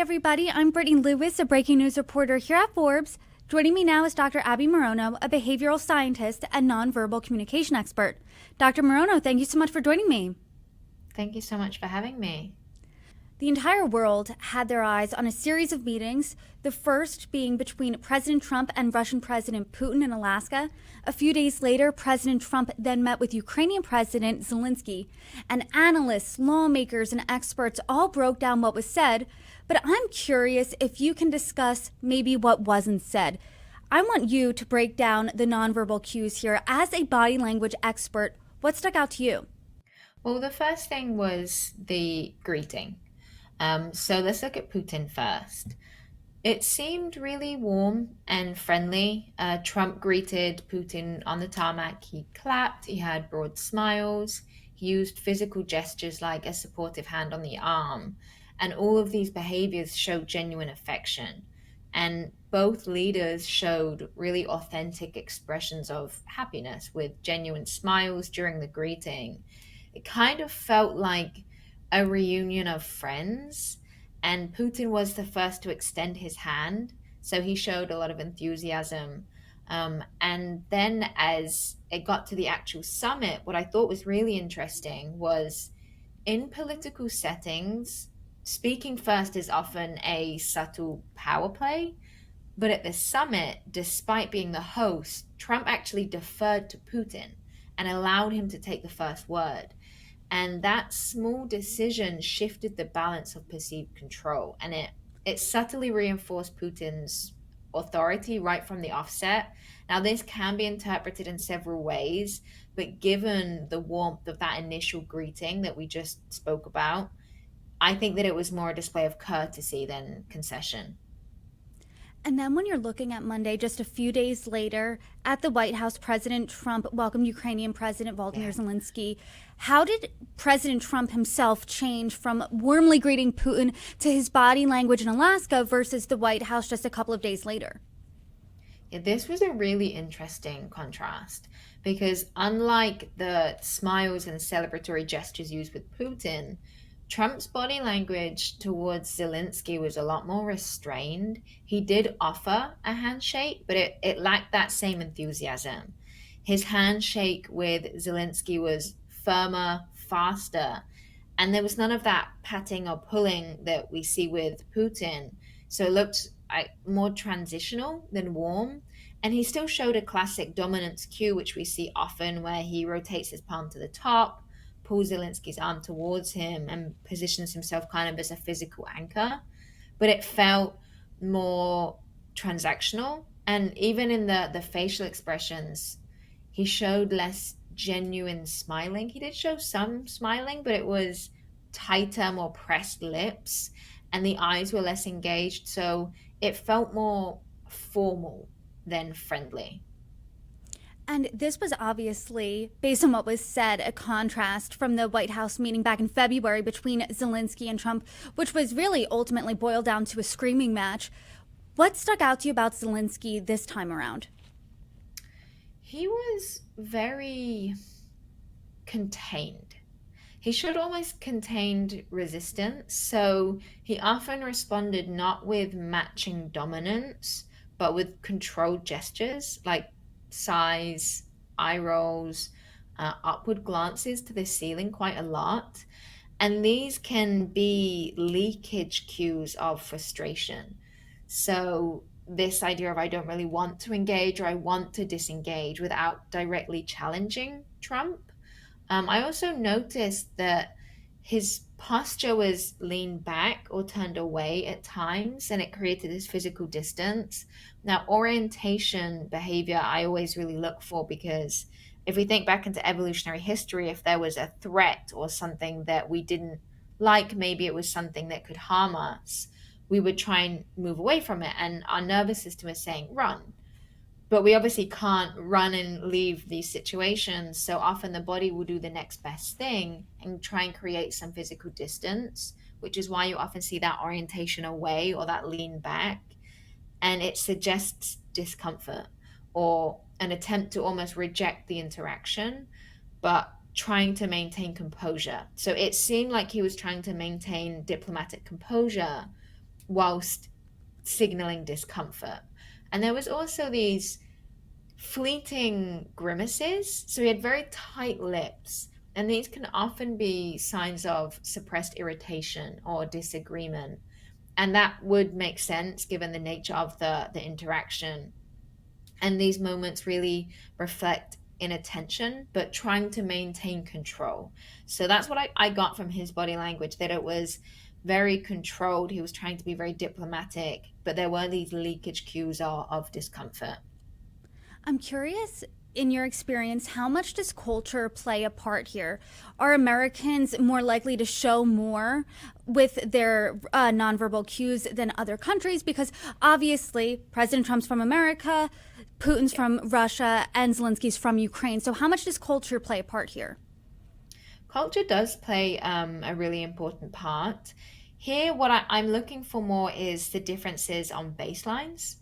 everybody. I'm Brittany Lewis, a breaking news reporter here at Forbes. Joining me now is Dr. Abbie Maroño, a behavioral scientist and nonverbal communication expert. Dr. Maroño, thank you so much for joining me. Thank you so much for having me. The entire world had their eyes on a series of meetings, the first being between President Trump and Russian President Putin in Alaska. A few days later, President Trump then met with Ukrainian President Zelensky, and analysts, lawmakers, and experts all broke down what was said. But I'm curious if you can discuss maybe what wasn't said. I want you to break down the nonverbal cues here. As a body language expert, what stuck out to you? Well, the first thing was the greeting. So let's look at Putin first. It seemed really warm and friendly. Trump greeted Putin on the tarmac. He clapped, he had broad smiles, he used physical gestures like a supportive hand on the arm. And all of these behaviors showed genuine affection. And both leaders showed really authentic expressions of happiness with genuine smiles during the greeting. It kind of felt like a reunion of friends, and Putin was the first to extend his hand, so he showed a lot of enthusiasm. And then, as it got to the actual summit, what I thought was really interesting was in political settings, speaking first is often a subtle power play. But at the summit, despite being the host, Trump actually deferred to Putin and allowed him to take the first word. And that small decision shifted the balance of perceived control. And it subtly reinforced Putin's authority right from the offset. Now, this can be interpreted in several ways, but given the warmth of that initial greeting that we just spoke about, I think that it was more a display of courtesy than concession. And then when you're looking at Monday, just a few days later, at the White House, President Trump welcomed Ukrainian President Volodymyr Zelensky. How did President Trump himself change from warmly greeting Putin to his body language in Alaska versus the White House just a couple of days later? Yeah, this was a really interesting contrast because unlike the smiles and celebratory gestures used with Putin, Trump's body language towards Zelensky was a lot more restrained. He did offer a handshake, but it lacked that same enthusiasm. His handshake with Zelensky was firmer, faster, and there was none of that patting or pulling that we see with Putin. So it looked more transitional than warm. And he still showed a classic dominance cue, which we see often, where he rotates his palm to the top, pulls Zelensky's arm towards him and positions himself kind of as a physical anchor. But it felt more transactional. And even in the facial expressions, he showed less genuine smiling. He did show some smiling, but it was tighter, more pressed lips, and the eyes were less engaged. So it felt more formal than friendly. And this was obviously, based on what was said, a contrast from the White House meeting back in February between Zelensky and Trump, which was really ultimately boiled down to a screaming match. What stuck out to you about Zelensky this time around? He was very contained. He showed almost contained resistance. So he often responded not with matching dominance, but with controlled gestures like sighs, eye rolls, upward glances to the ceiling quite a lot. And these can be leakage cues of frustration. So this idea of I don't really want to engage or I want to disengage without directly challenging Trump. I also noticed that his posture was leaned back or turned away at times, and it created this physical distance. Now, orientation behavior, I always really look for because if we think back into evolutionary history, if there was a threat or something that we didn't like, maybe it was something that could harm us, we would try and move away from it. And our nervous system is saying, run. But we obviously can't run and leave these situations. So often the body will do the next best thing and try and create some physical distance, which is why you often see that orientation away or that lean back. And it suggests discomfort or an attempt to almost reject the interaction, but trying to maintain composure. So it seemed like he was trying to maintain diplomatic composure whilst signaling discomfort. And there was also these fleeting grimaces. So he had very tight lips, and these can often be signs of suppressed irritation or disagreement. And that would make sense given the nature of the interaction. And these moments really reflect inattention, but trying to maintain control. So that's what I got from his body language, that it was very controlled. He was trying to be very diplomatic, but there were these leakage cues of discomfort. I'm curious, in your experience, how much does culture play a part here? Are Americans more likely to show more with their nonverbal cues than other countries? Because obviously, President Trump's from America, Putin's from Russia, and Zelensky's from Ukraine. So, how much does culture play a part here? Culture does play a really important part. Here, what I'm looking for more is the differences on baselines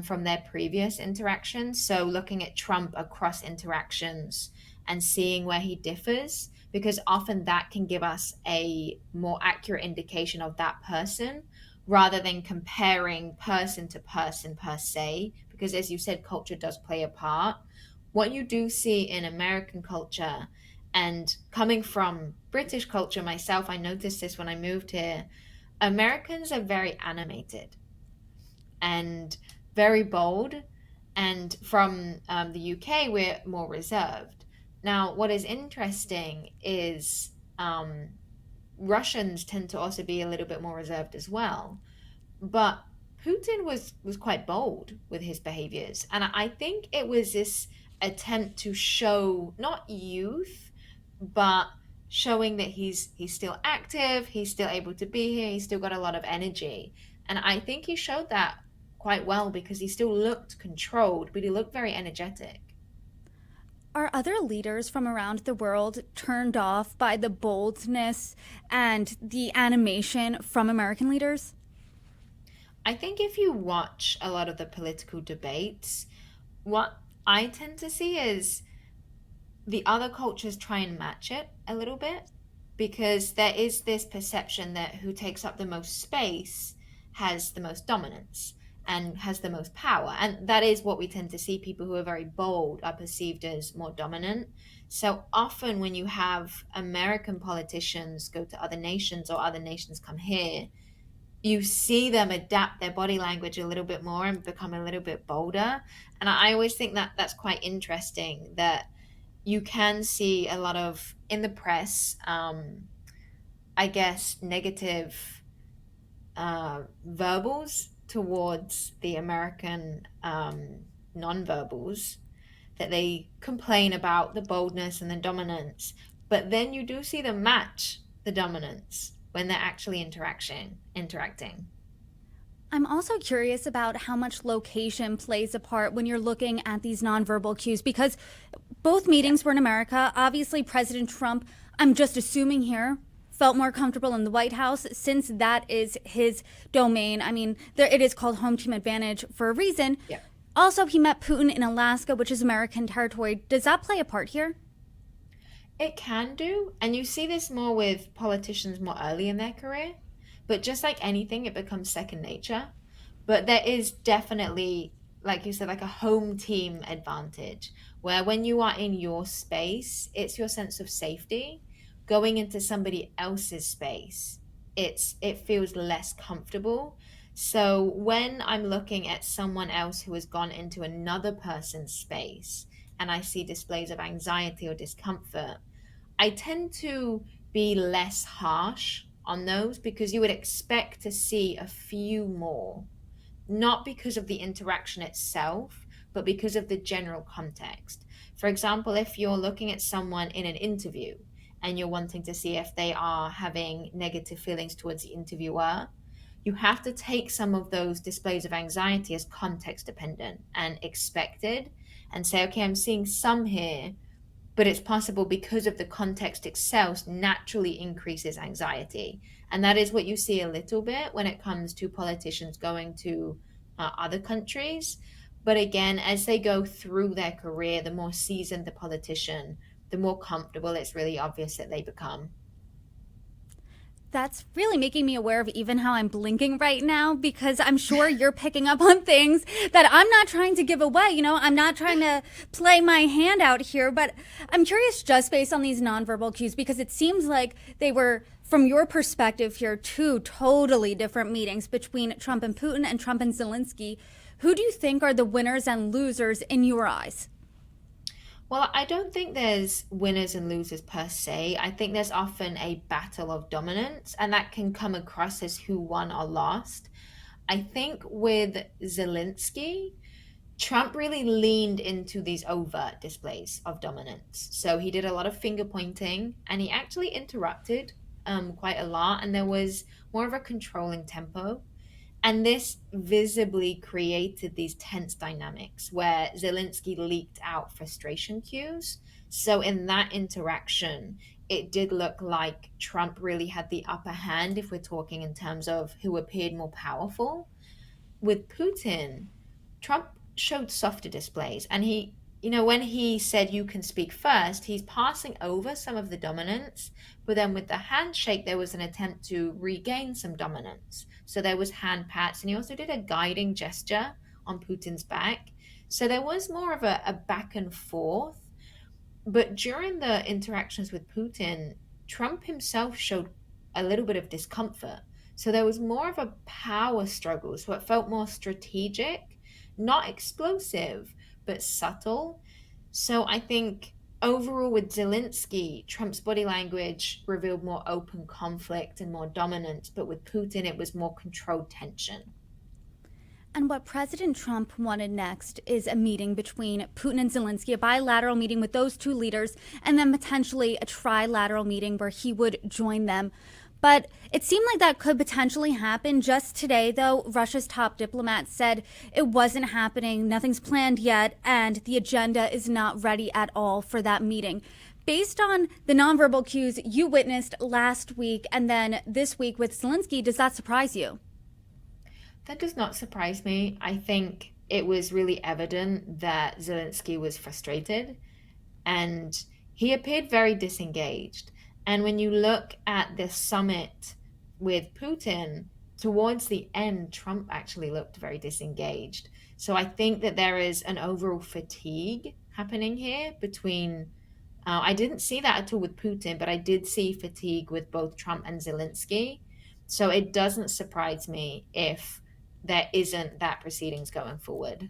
from their previous interactions. So, looking at Trump across interactions and seeing where he differs, because often that can give us a more accurate indication of that person rather than comparing person to person per se. Because, as you said, culture does play a part. What you do see in American culture, and coming from British culture myself, I noticed this when I moved here. Americans are very animated and very bold. And from the UK, we're more reserved. Now, what is interesting is Russians tend to also be a little bit more reserved as well. But Putin was quite bold with his behaviors. And I think it was this attempt to show not youth, but showing that he's still active, he's still able to be here, he's still got a lot of energy. And I think he showed that quite well because he still looked controlled, but he looked very energetic. Are other leaders from around the world turned off by the boldness and the animation from American leaders? I think if you watch a lot of the political debates, what I tend to see is the other cultures try and match it a little bit because there is this perception that who takes up the most space has the most dominance and has the most power. And that is what we tend to see. People who are very bold are perceived as more dominant. So often when you have American politicians go to other nations or other nations come here, you see them adapt their body language a little bit more and become a little bit bolder. And I always think that that's quite interesting, that you can see a lot of, in the press, I guess, negative verbals towards the American nonverbals, that they complain about the boldness and the dominance, but then you do see them match the dominance when they're actually interacting. I'm also curious about how much location plays a part when you're looking at these nonverbal cues, because both meetings were in America. Obviously, President Trump, I'm just assuming here, felt more comfortable in the White House since that is his domain. I mean, it is called home team advantage for a reason. Yeah. Also, he met Putin in Alaska, which is American territory. Does that play a part here? It can do, and you see this more with politicians more early in their career. But just like anything, it becomes second nature. But there is definitely, like you said, like a home team advantage where when you are in your space, it's your sense of safety. Going into somebody else's space, it feels less comfortable. So when I'm looking at someone else who has gone into another person's space and I see displays of anxiety or discomfort, I tend to be less harsh on those because you would expect to see a few more, not because of the interaction itself, but because of the general context. For example, if you're looking at someone in an interview and you're wanting to see if they are having negative feelings towards the interviewer, you have to take some of those displays of anxiety as context dependent and expected and say, okay, I'm seeing some here, but it's possible because of the context itself naturally increases anxiety. And that is what you see a little bit when it comes to politicians going to other countries. But again, as they go through their career, the more seasoned the politician, the more comfortable it's really obvious that they become. That's really making me aware of even how I'm blinking right now, because I'm sure you're picking up on things that I'm not trying to give away. I'm not trying to play my hand out here, but I'm curious just based on these nonverbal cues, because it seems like they were, from your perspective here, two totally different meetings between Trump and Putin and Trump and Zelensky. Who do you think are the winners and losers in your eyes? Well, I don't think there's winners and losers per se. I think there's often a battle of dominance, and that can come across as who won or lost. I think with Zelensky, Trump really leaned into these overt displays of dominance. So he did a lot of finger pointing and he actually interrupted quite a lot, and there was more of a controlling tempo. And this visibly created these tense dynamics where Zelensky leaked out frustration cues. So, in that interaction, it did look like Trump really had the upper hand if we're talking in terms of who appeared more powerful. With Putin, Trump showed softer displays. And when he said, "You can speak first," he's passing over some of the dominance. But then with the handshake, there was an attempt to regain some dominance. So there was hand pats, and he also did a guiding gesture on Putin's back. So there was more of a back and forth. But during the interactions with Putin, Trump himself showed a little bit of discomfort. So there was more of a power struggle. So it felt more strategic, not explosive, but subtle. So I think overall with Zelensky, Trump's body language revealed more open conflict and more dominance. But with Putin, it was more controlled tension. And what President Trump wanted next is a meeting between Putin and Zelensky, a bilateral meeting with those two leaders, and then potentially a trilateral meeting where he would join them. But it seemed like that could potentially happen. Just today, though, Russia's top diplomat said it wasn't happening, nothing's planned yet, and the agenda is not ready at all for that meeting. Based on the nonverbal cues you witnessed last week and then this week with Zelensky, does that surprise you? That does not surprise me. I think it was really evident that Zelensky was frustrated and he appeared very disengaged. And when you look at the summit with Putin, towards the end, Trump actually looked very disengaged. So I think that there is an overall fatigue happening here between, I didn't see that at all with Putin, but I did see fatigue with both Trump and Zelensky. So it doesn't surprise me if there isn't that proceedings going forward.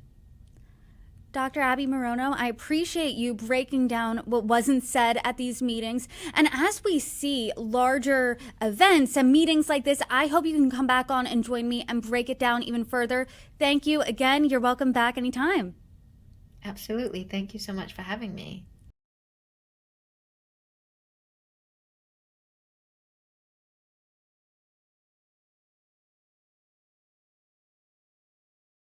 Dr. Abbie Maroño, I appreciate you breaking down what wasn't said at these meetings. And as we see larger events and meetings like this, I hope you can come back on and join me and break it down even further. Thank you again. You're welcome back anytime. Absolutely. Thank you so much for having me.